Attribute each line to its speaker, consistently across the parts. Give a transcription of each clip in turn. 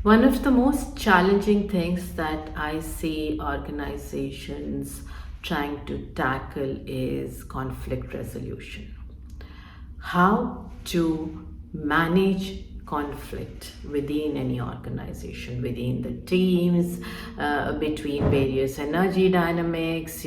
Speaker 1: One of the most challenging things that I see organizations trying to tackle is conflict resolution. How to manage conflict within any organization, within the teams, between various energy dynamics,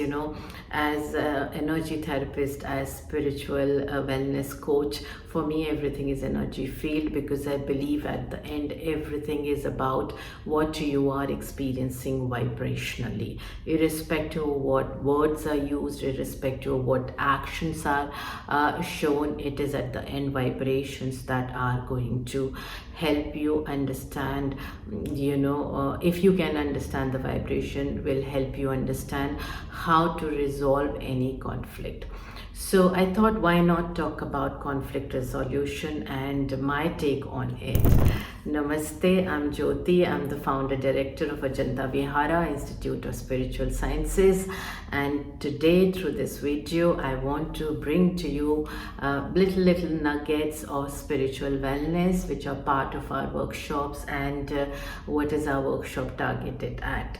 Speaker 1: as energy therapist, as spiritual wellness coach. For me, everything is energy field, because I believe at the end everything is about what you are experiencing vibrationally, irrespective of what words are used, irrespective of what actions are shown. It is at the end vibrations that are going to help you understand. If you can understand the vibration, will help you understand how to resolve any conflict. So I thought, why not talk about conflict resolution and my take on it. Namaste, I'm Jyoti. I'm the founder director of Ajanta Vihara Institute of Spiritual Sciences, and today through this video I want to bring to you little nuggets of spiritual wellness, which are part of our workshops, and what is our workshop targeted at.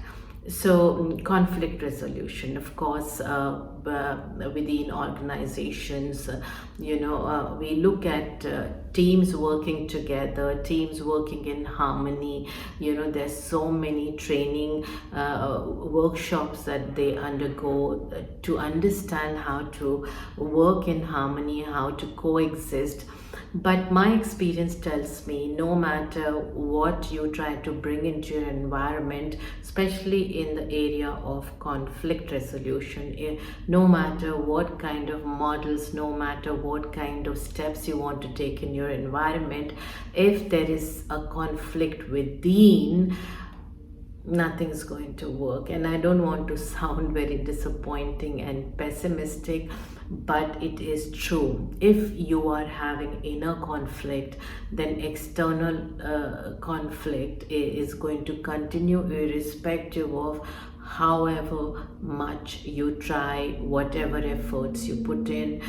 Speaker 1: So conflict resolution, of course, within organizations, we look at teams working together, teams working in harmony. There's so many training workshops that they undergo to understand how to work in harmony, how to coexist. But my experience tells me, no matter what you try to bring into your environment, especially in the area of conflict resolution, no matter what kind of models, no matter what kind of steps you want to take in your environment, if there is a conflict within, nothing's going to work. And I don't want to sound very disappointing and pessimistic, but it is true. If you are having inner conflict, then external conflict is going to continue, irrespective of however much you try, whatever efforts you put in,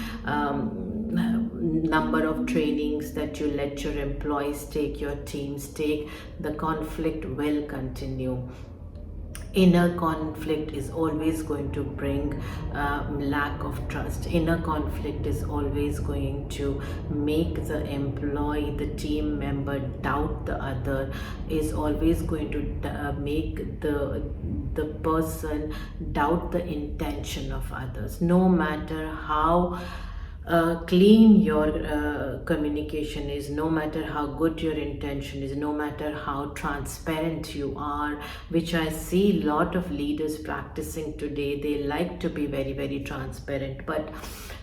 Speaker 1: number of trainings that you let your employees take, your teams take, the conflict will continue. Inner conflict is always going to bring lack of trust. Inner conflict is always going to make the employee, the team member, doubt the other, is always going to make the person doubt the intention of others. No matter how clean your communication is, no matter how good your intention is, no matter how transparent you are, which I see a lot of leaders practicing today. They like to be very transparent, but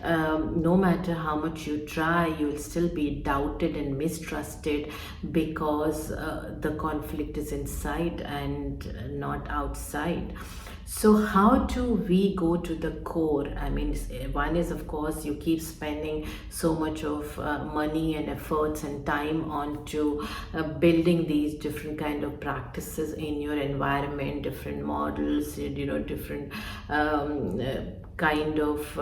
Speaker 1: no matter how much you try, you'll still be doubted and mistrusted, because the conflict is inside and not outside. So how do we go to the core? I mean, one is, of course, you keep spending so much of money and efforts and time onto building these different kind of practices in your environment, different models, different kind of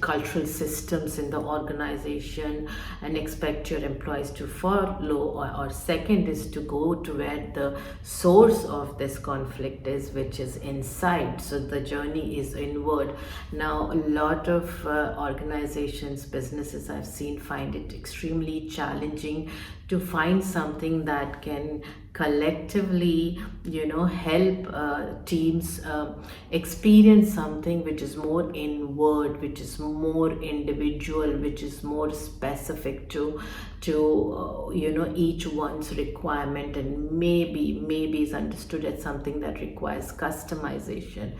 Speaker 1: cultural systems in the organization, and expect your employees to follow. Or second is to go to where the source of this conflict is, which is inside. So the journey is inward. Now, a lot of organizations, businesses I've seen, find it extremely challenging to find something that can collectively help teams experience something which is more inward, which is more individual, which is more specific to each one's requirement, and maybe is understood as something that requires customization.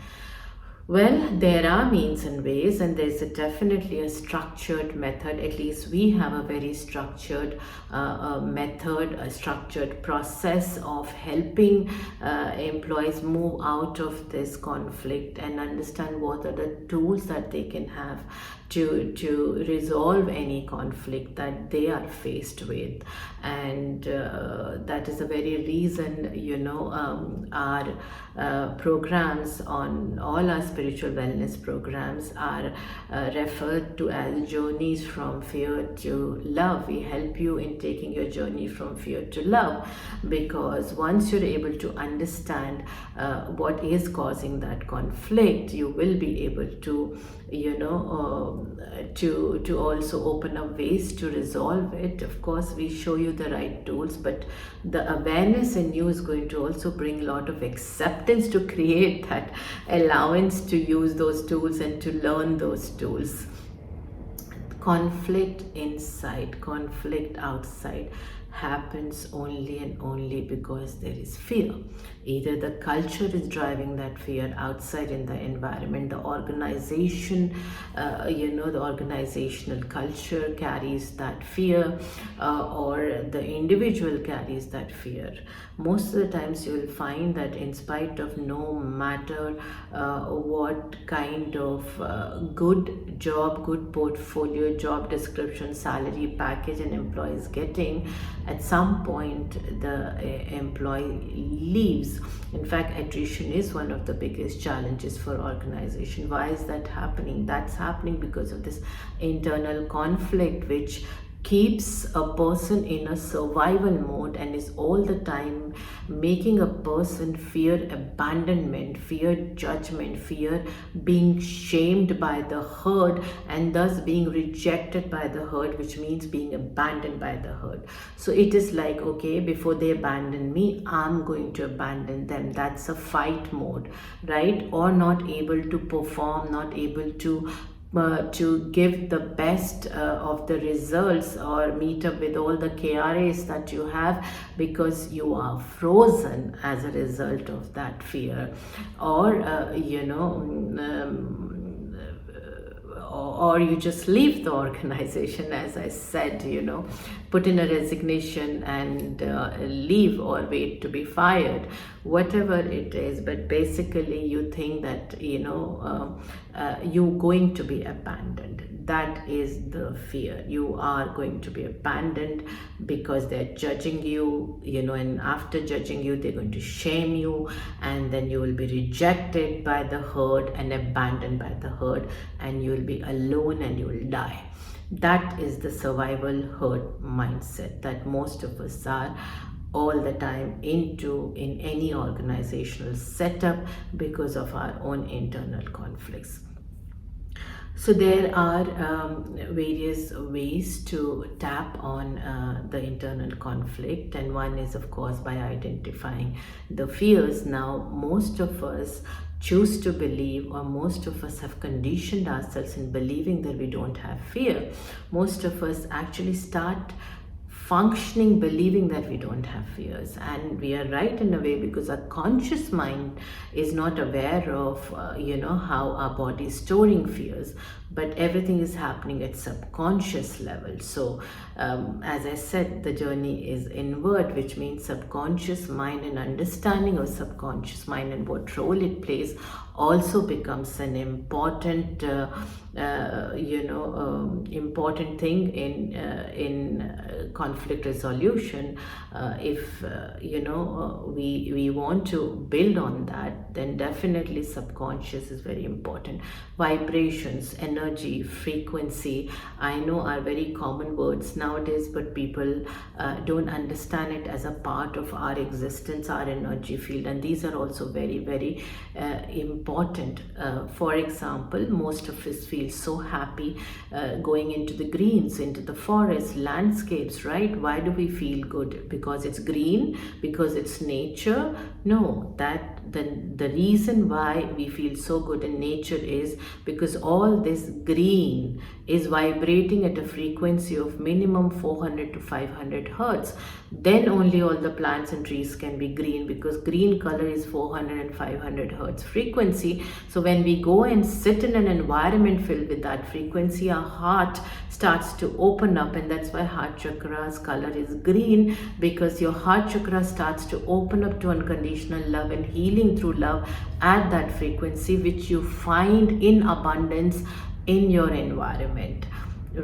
Speaker 1: Well, there are means and ways, and there's definitely a structured method. At least we have a very structured method, a structured process of helping employees move out of this conflict and understand what are the tools that they can have to resolve any conflict that they are faced with. And that is the very reason our programs on all our spiritual wellness programs are referred to as journeys from fear to love. We help you in taking your journey from fear to love, because once you're able to understand what is causing that conflict, you will be able to, to also open up ways to resolve it. Of course, we show you the right tools, but the awareness in you is going to also bring a lot of acceptance to create that allowance to use those tools and to learn those tools. Conflict inside, conflict outside happens only and only because there is fear. Either the culture is driving that fear outside in the environment, the organization, the organizational culture carries that fear, or the individual carries that fear. Most of the times you will find that in spite of no matter what kind of good job, good portfolio, job description, salary package an employee is getting, at some point the employee leaves. In fact, attrition is one of the biggest challenges for organization. Why is that happening? That's happening because of this internal conflict, which keeps a person in a survival mode and is all the time making a person fear abandonment, fear judgment, fear being shamed by the herd, and thus being rejected by the herd, which means being abandoned by the herd. So it is like, okay, before they abandon me, I'm going to abandon them. That's a fight mode, right? Or not able to perform, not able to give the best of the results, or meet up with all the KRAs that you have, because you are frozen as a result of that fear. Or or you just leave the organization, as I said, put in a resignation and leave, or wait to be fired, whatever it is. But basically you think that you're going to be abandoned. That is the fear. You are going to be abandoned because they're judging you, and after judging you, they're going to shame you, and then you will be rejected by the herd and abandoned by the herd, and you will be alone and you will die. That is the survival herd mindset that most of us are all the time into in any organizational setup, because of our own internal conflicts. So there are various ways to tap on the internal conflict, and one is, of course, by identifying the fears. Now, most of us choose to believe, or most of us have conditioned ourselves in believing that we don't have fear. Most of us actually start functioning believing that we don't have fears, and we are right in a way, because our conscious mind is not aware of how our body is storing fears, but everything is happening at subconscious level. So as I said, the journey is inward, which means subconscious mind, and understanding of subconscious mind and what role it plays also becomes an important important thing in conflict resolution. If we want to build on that, then definitely subconscious is very important. Vibrations, energy, frequency, I know are very common words nowadays, but people don't understand it as a part of our existence, our energy field, and these are also very, very important. For example, most of us feel so happy going into the greens, into the forest, landscapes, right? Why do we feel good? Because it's green, because it's nature? No, that the reason why we feel so good in nature is because all this green is vibrating at a frequency of minimum 400 to 500 hertz. Then only all the plants and trees can be green, because green color is 400 and 500 hertz frequency. So when we go and sit in an environment filled with that frequency, our heart starts to open up, and that's why heart chakra's color is green, because your heart chakra starts to open up to unconditional love and healing through love at that frequency, which you find in abundance in your environment.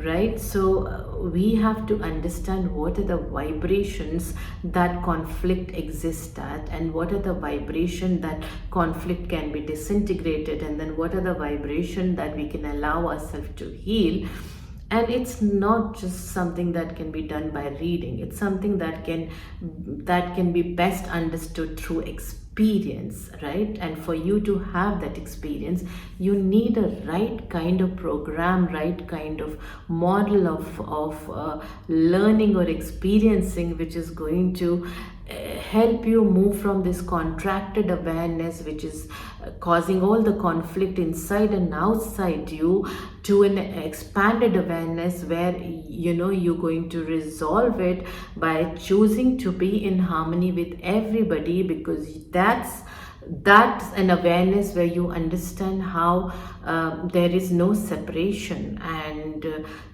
Speaker 1: right? So we have to understand what are the vibrations that conflict exists at, and what are the vibration that conflict can be disintegrated, and then what are the vibration that we can allow ourselves to heal. And it's not just something that can be done by reading, it's something that can be best understood through experience, right? And for you to have that experience, you need a right kind of program, right kind of model of learning or experiencing, which is going to help you move from this contracted awareness, which is causing all the conflict inside and outside you, to an expanded awareness where you're going to resolve it by choosing to be in harmony with everybody, because that's an awareness where you understand how there is no separation, and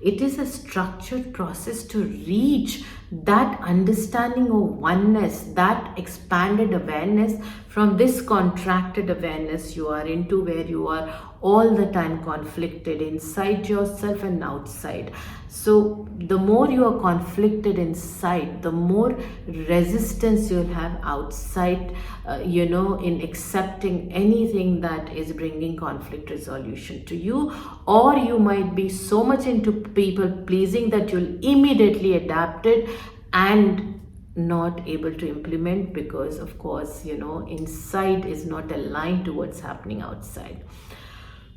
Speaker 1: it is a structured process to reach that understanding of oneness, that expanded awareness from this contracted awareness you are into, where you are all the time conflicted inside yourself and outside. So the more you are conflicted inside, the more resistance you'll have outside, in accepting anything that is bringing conflict resolution to you. Or you might be so much into people pleasing that you'll immediately adapt it and not able to implement, because of course inside is not aligned to what's happening outside.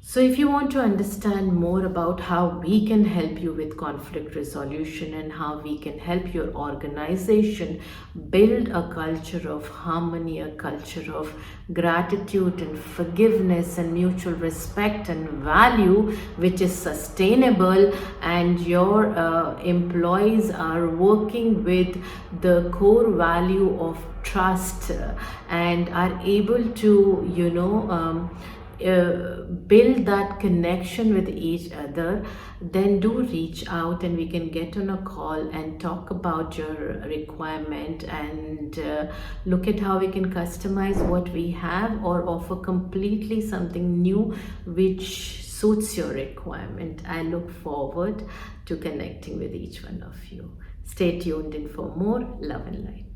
Speaker 1: So, if you want to understand more about how we can help you with conflict resolution, and how we can help your organization build a culture of harmony, a culture of gratitude and forgiveness and mutual respect and value, which is sustainable, and your employees are working with the core value of trust, and are able to, build that connection with each other, then do reach out and we can get on a call and talk about your requirement, and look at how we can customize what we have, or offer completely something new which suits your requirement. I look forward to connecting with each one of you. Stay tuned in for more love and light.